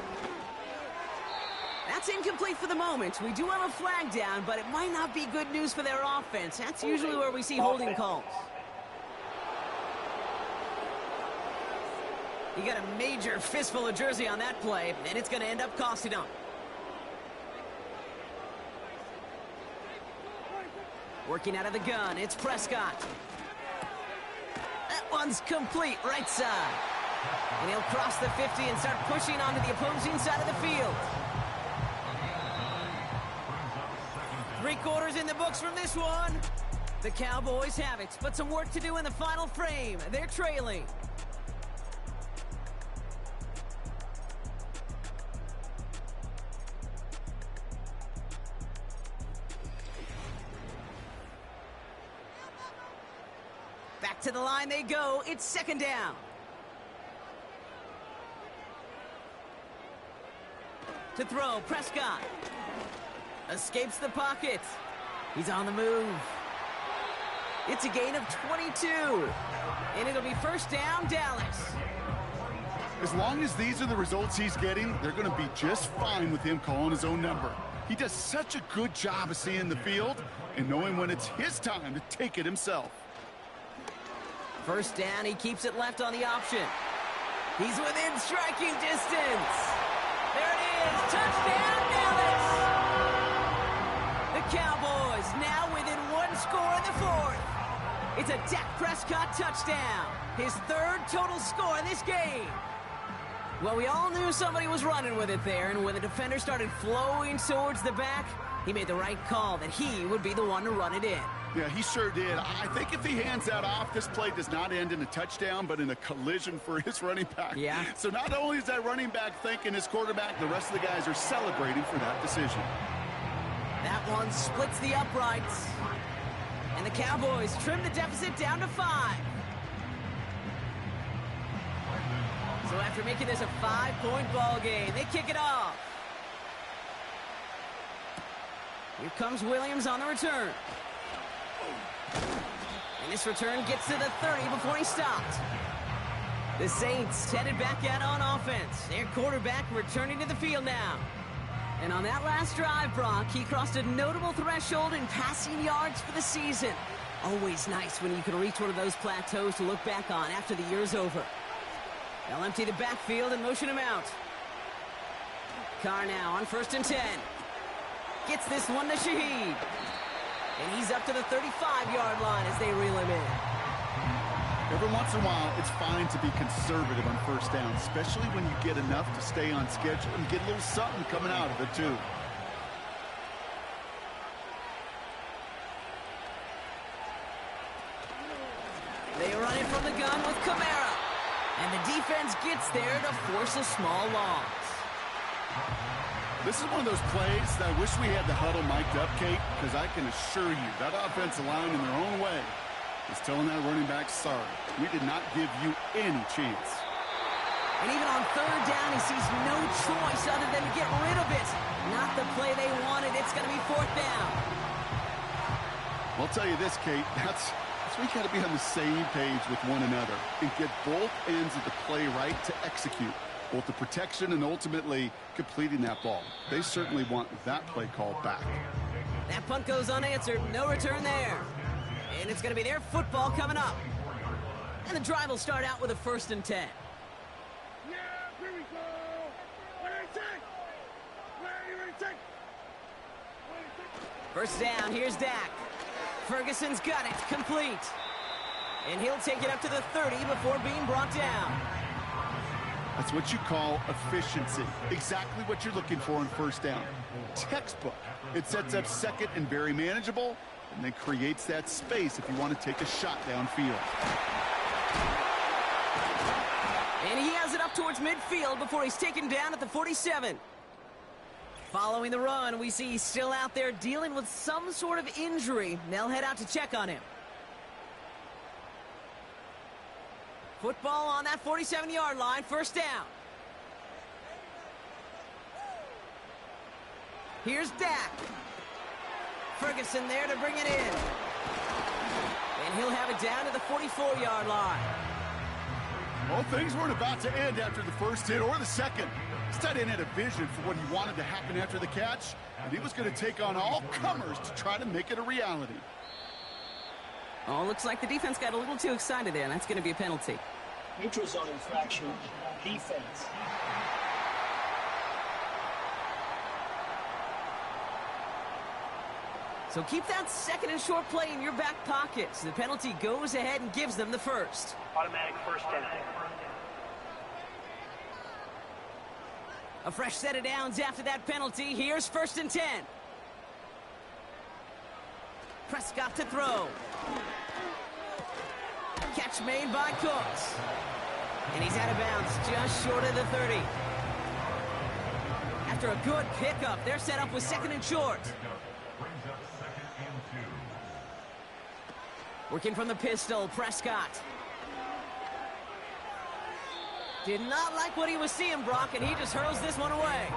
That's incomplete for the moment. We do have a flag down, but it might not be good news for their offense. That's usually where we see holding calls. You got a major fistful of jersey on that play, and it's going to end up costing them. Working out of the gun, it's Prescott. That one's complete, right side. And he'll cross the 50 and start pushing onto the opposing side of the field. 3 3 quarters in the books from this one. The Cowboys have it, but some work to do in the final frame. They're trailing. Back to the line they go. It's second down. To throw, Prescott. Escapes the pocket. He's on the move. It's a gain of 22. And it'll be first down, Dallas. As long as these are the results he's getting, they're going to be just fine with him calling his own number. He does such a good job of seeing the field and knowing when it's his time to take it himself. First down, he keeps it left on the option. He's within striking distance. There it is, touchdown, Dallas! The Cowboys now within 1 score in the 4th. It's a Dak Prescott touchdown, his 3rd total score in this game. Well, we all knew somebody was running with it there, and when the defender started flowing towards the back, he made the right call that he would be the one to run it in. Yeah, he sure did. I think if he hands that off, this play does not end in a touchdown, but in a collision for his running back. Yeah. So not only is that running back thanking his quarterback, the rest of the guys are celebrating for that decision. That one splits the uprights. And the Cowboys trim the deficit down to 5. So after making this a 5-point ball game, they kick it off. Here comes Williams on the return. And this return gets to the 30 before he stopped. The Saints headed back out on offense. Their quarterback returning to the field now. And on that last drive, Brock, he crossed a notable threshold in passing yards for the season. Always nice when you can reach one of those plateaus to look back on after the year's over. They'll empty the backfield and motion him out. Carr now on 1st and 10. Gets this one to Shaheed. And he's up to the 35-yard line as they reel him in. Every once in a while, it's fine to be conservative on first down, especially when you get enough to stay on schedule and get a little something coming out of it, too. They run it from the gun with Kamara. And the defense gets there to force a small loss. This is one of those plays that I wish we had the huddle mic'd up, Kate, because I can assure you that offensive line in their own way is telling that running back, sorry, we did not give you any chance. And even on 3rd down, he sees no choice other than to get rid of it. Not the play they wanted. It's going to be 4th down. I'll tell you this, Kate, that's we got to be on the same page with one another and get both ends of the play right to execute both the protection and ultimately completing that ball. They certainly want that play call back. That punt goes unanswered. No return there. And it's going to be their football coming up. And the drive will start out with a 1st and 10. Yeah, here we go. First down, here's Dak. Ferguson's got it, complete. And he'll take it up to the 30 before being brought down. That's what you call efficiency. Exactly what you're looking for on first down. Textbook. It sets up second and very manageable, and then creates that space if you want to take a shot downfield. And he has it up towards midfield before he's taken down at the 47. Following the run, we see he's still out there dealing with some sort of injury. They'll head out to check on him. Football on that 47-yard line, first down. Here's Dak. Ferguson there to bring it in. And he'll have it down to the 44-yard line. Well, things weren't about to end after the first hit or the second. This tight end had a vision for what he wanted to happen after the catch, and he was going to take on all comers to try to make it a reality. Oh, looks like the defense got a little too excited there, and that's going to be a penalty. Neutral zone infraction, defense. So keep that second and short play in your back pocket. So the penalty goes ahead and gives them the first. Automatic first down. A fresh set of downs after that penalty. Here's 1st and 10. Prescott to throw. Catch made by Cooks. And he's out of bounds, just short of the 30. After a good pickup, they're set up with 2nd and short. Brings up 2nd and 2. Working from the pistol, Prescott. Did not like what he was seeing, Brock, and he just hurls this one away.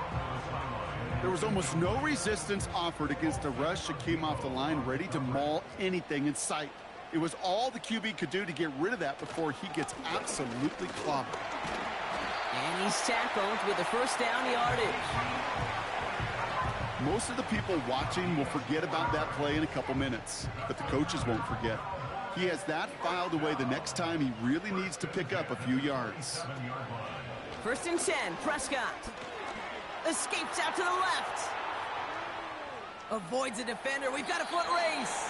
There was almost no resistance offered against a rush that came off the line ready to maul anything in sight. It was all the QB could do to get rid of that before he gets absolutely clobbered. And he's tackled with the first down yardage. Most of the people watching will forget about that play in a couple minutes, but the coaches won't forget. He has that filed away the next time he really needs to pick up a few yards. 1st and 10, Prescott. Escapes out to the left. Avoids a defender. We've got a foot race.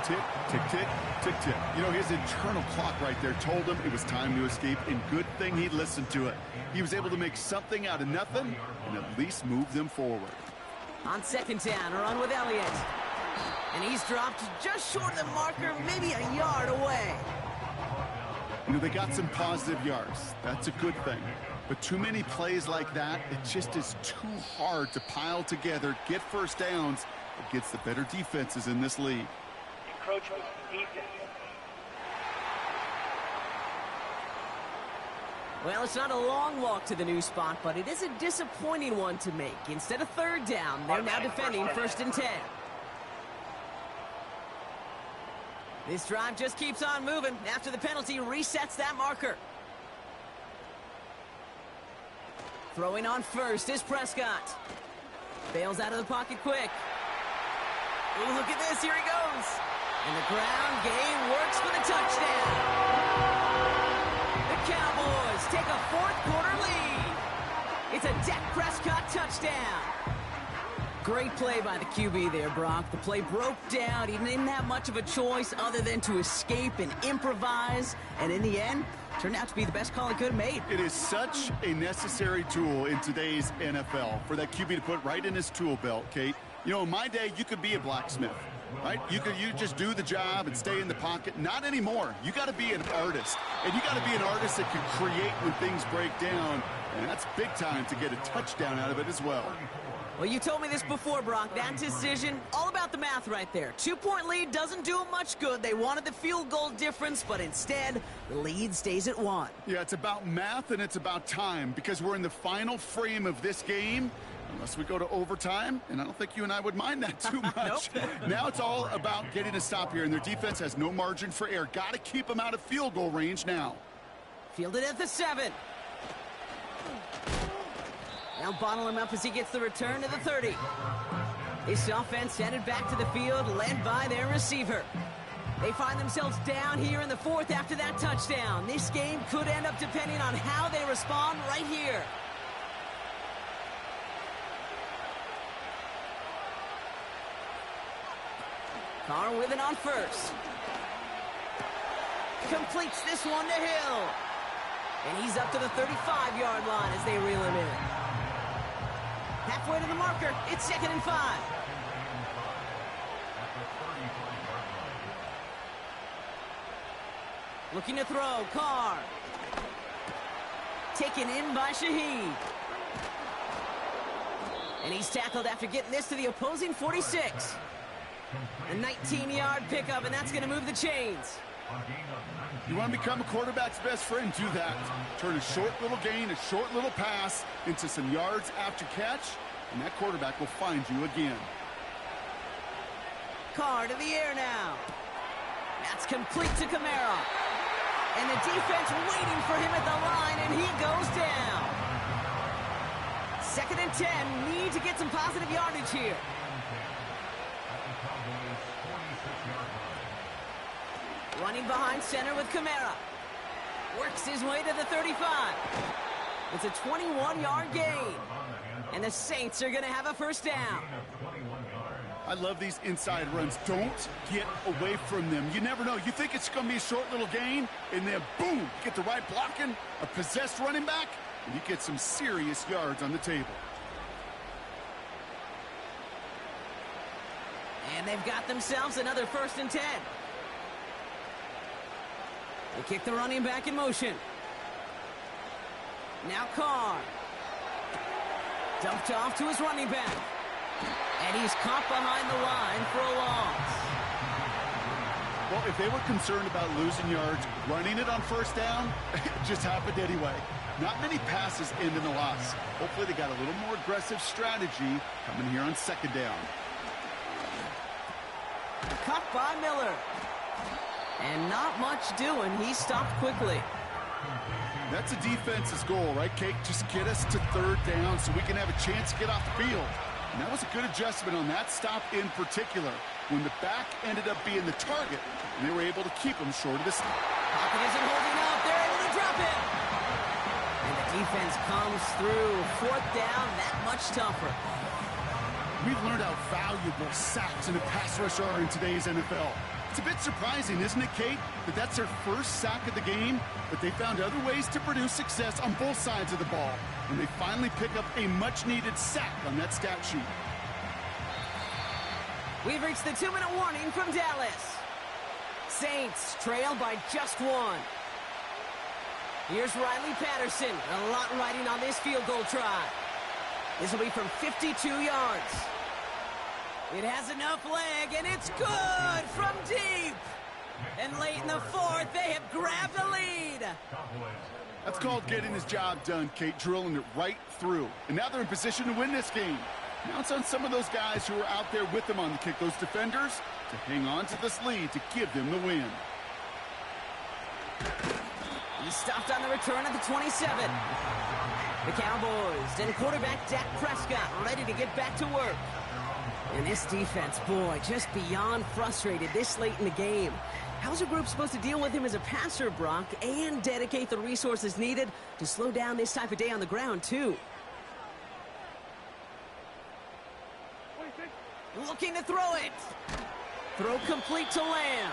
Tick, tick, tick, tick, tick. You know, his internal clock right there told him it was time to escape, and good thing he listened to it. He was able to make something out of nothing and at least move them forward. On 2nd down, or on with Elliott. And he's dropped just short of the marker, maybe a yard away. You know, they got some positive yards. That's a good thing. But too many plays like that, it just is too hard to pile together, get first downs against the better defenses in this league. Encroachment defense. Well, it's not a long walk to the new spot, but it is a disappointing one to make. Instead of 3rd down, they're now defending 1st and 10. This drive just keeps on moving. After the penalty, resets that marker. Throwing on first is Prescott. Bails out of the pocket quick. Ooh, look at this. Here he goes. And the ground game works for the touchdown. The Cowboys take a 4th quarter lead. It's a Dak Prescott touchdown. Great play by the QB there, Brock. The play broke down. He didn't have much of a choice other than to escape and improvise. And in the end, turned out to be the best call he could have made. It is such a necessary tool in today's NFL for that QB to put right in his tool belt, Kate. You know, in my day, you could be a blacksmith, right? You just do the job and stay in the pocket. Not anymore. You got to be an artist. And you got to be an artist that can create when things break down. And that's big time to get a touchdown out of it as well. Well, you told me this before, Brock. That decision, all about the math right there. 2-point lead doesn't do them much good. They wanted the field goal difference, but instead, the lead stays at 1. Yeah, it's about math and it's about time because we're in the final frame of this game. Unless we go to overtime, and I don't think you and I would mind that too much. Now it's all about getting a stop here, and their defense has no margin for error. Got to keep them out of field goal range now. Fielded at the 7. Now bottle him up as he gets the return to the 30. This offense headed back to the field, led by their receiver. They find themselves down here in the 4th after that touchdown. This game could end up depending on how they respond right here. Carr with it on first. Completes this one to Hill. And he's up to the 35-yard line as they reel him in. Halfway to the marker, it's 2nd and 5. Looking to throw, Carr. Taken in by Shaheed. And he's tackled after getting this to the opposing 46. A 19-yard pickup, and that's going to move the chains. You want to become a quarterback's best friend, do that. Turn a short little gain, a short little pass into some yards after catch, and that quarterback will find you again. Carr to the air now. That's complete to Kamara. And the defense waiting for him at the line, and he goes down. 2nd and 10, need to get some positive yardage here. Running behind center with Kamara. Works his way to the 35. It's a 21-yard gain. And the Saints are going to have a first down. I love these inside runs. Don't get away from them. You never know. You think it's going to be a short little gain, and then boom, get the right blocking, a possessed running back, and you get some serious yards on the table. And And they've got themselves another 1st and 10. They kick the running back in motion. Now Carr. Dumped off to his running back. And he's caught behind the line for a loss. Well, if they were concerned about losing yards, running it on 1st down, it just happened anyway. Not many passes end in a loss. Hopefully they got a little more aggressive strategy coming here on 2nd down. Cut by Miller. And not much doing. He stopped quickly. That's a defense's goal, right, Kate? Just get us to 3rd down so we can have a chance to get off the field. And that was a good adjustment on that stop in particular, when the back ended up being the target, and they were able to keep him short of the snap. Pocket isn't holding up. They're able to drop him. And the defense comes through. 4th down, that much tougher. We've learned how valuable sacks in a pass rush are in today's NFL. It's a bit surprising, isn't it, Kate, that that's their 1st sack of the game, but they found other ways to produce success on both sides of the ball, and they finally pick up a much-needed sack on that stat sheet. We've reached the 2-minute warning from Dallas. Saints trail by just 1. Here's Riley Patterson. A lot riding on this field goal try. This will be from 52 yards. It has enough leg, and it's good from deep. And late in the 4th, they have grabbed the lead. That's called getting his job done, Kate, drilling it right through. And now they're in position to win this game. Now it's on some of those guys who are out there with them on the kick, those defenders, to hang on to this lead to give them the win. He stopped on the return at the 27. The Cowboys and quarterback Dak Prescott ready to get back to work. And this defense, boy, just beyond frustrated this late in the game. How's a group supposed to deal with him as a passer, Brock, and dedicate the resources needed to slow down this type of day on the ground, too? Looking to throw it. Throw complete to Lamb.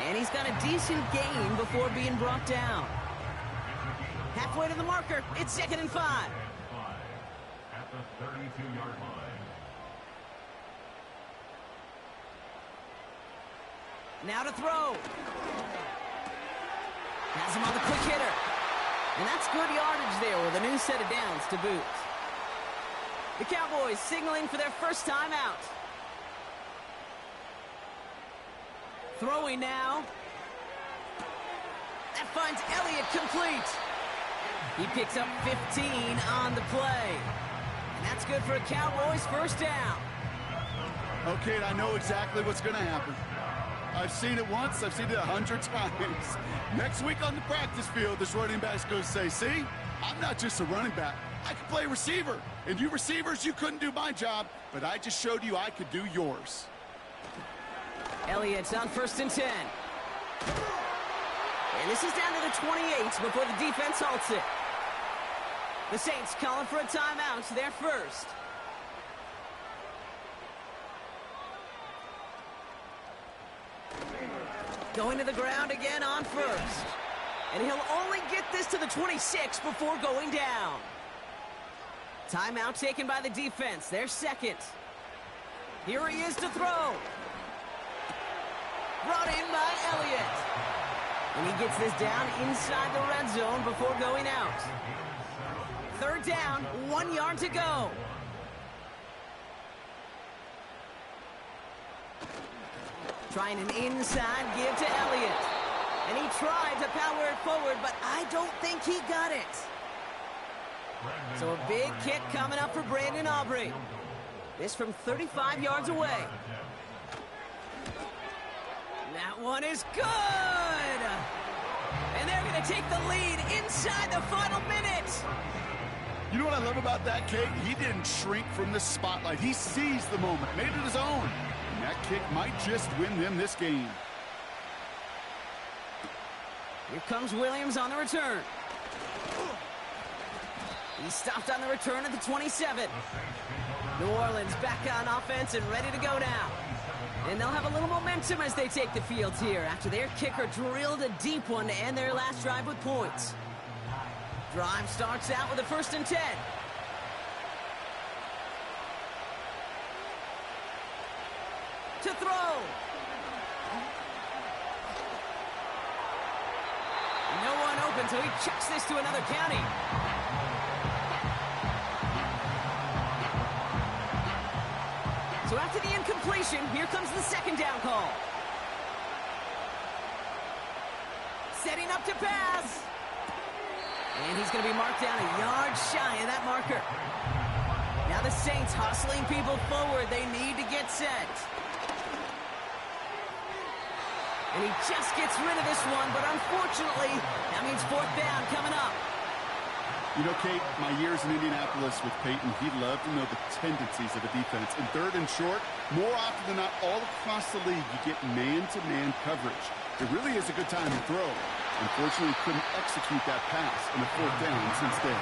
And he's got a decent gain before being brought down. Halfway to the marker. It's 2nd and 5. At the 32-yard line. Now to throw. Has him on the quick hitter. And that's good yardage there with a new set of downs to boot. The Cowboys signaling for their 1st time out. Throwing now. That finds Elliott complete. He picks up 15 on the play. And that's good for a Cowboys 1st down. Okay, I know exactly what's going to happen. I've seen it once, I've seen it 100 times. Next week on the practice field, this running back's going to say, see, I'm not just a running back. I can play receiver. And you receivers, you couldn't do my job, but I just showed you I could do yours. Elliott's on 1st and 10. And this is down to the 28 before the defense halts it. The Saints calling for a timeout, their 1st. Going to the ground again on 1st. And he'll only get this to the 26 before going down. Timeout taken by the defense, their 2nd. Here he is to throw. Brought in by Elliott. And he gets this down inside the red zone before going out. 3rd down, 1 yard to go. Trying an inside give to Elliott. And he tried to power it forward, but I don't think he got it. So a big kick coming up for Brandon Aubrey. This from 35 yards away. That one is good! And they're going to take the lead inside the final minute. You know what I love about that, Kate? He didn't shrink from the spotlight. He seized the moment, made it his own. And that kick might just win them this game. Here comes Williams on the return. He stopped on the return at the 27. New Orleans back on offense and ready to go now. And they'll have a little momentum as they take the field here after their kicker drilled a deep one to end their last drive with points. Drive starts out with a 1st and 10. so he chucks this to another county. So after the incompletion, here comes the second down call. Setting up to pass. And he's going to be marked down a yard shy of that marker. Now the Saints hustling people forward. They need to get set. And he just gets rid of this one, but unfortunately, that means fourth down coming up. You know, Kate, my years in Indianapolis with Peyton, he loved to know the tendencies of a defense. In third and short, more often than not, all across the league, you get man-to-man coverage. It really is a good time to throw. Unfortunately, couldn't execute that pass on the fourth down instead.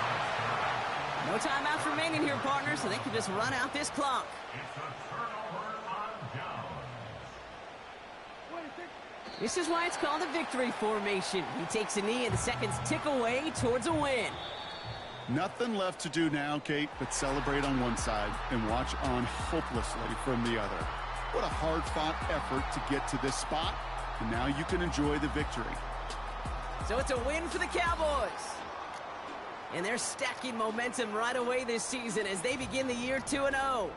No timeouts remaining here, partner, so they can just run out this clock. It's a turnover on downs. This is why it's called a victory formation. He takes a knee and the seconds tick away towards a win. Nothing left to do now, Kate, but celebrate on one side and watch on hopelessly from the other. What a hard-fought effort to get to this spot, and now you can enjoy the victory. So it's a win for the Cowboys. And they're stacking momentum right away this season as they begin the year 2-0.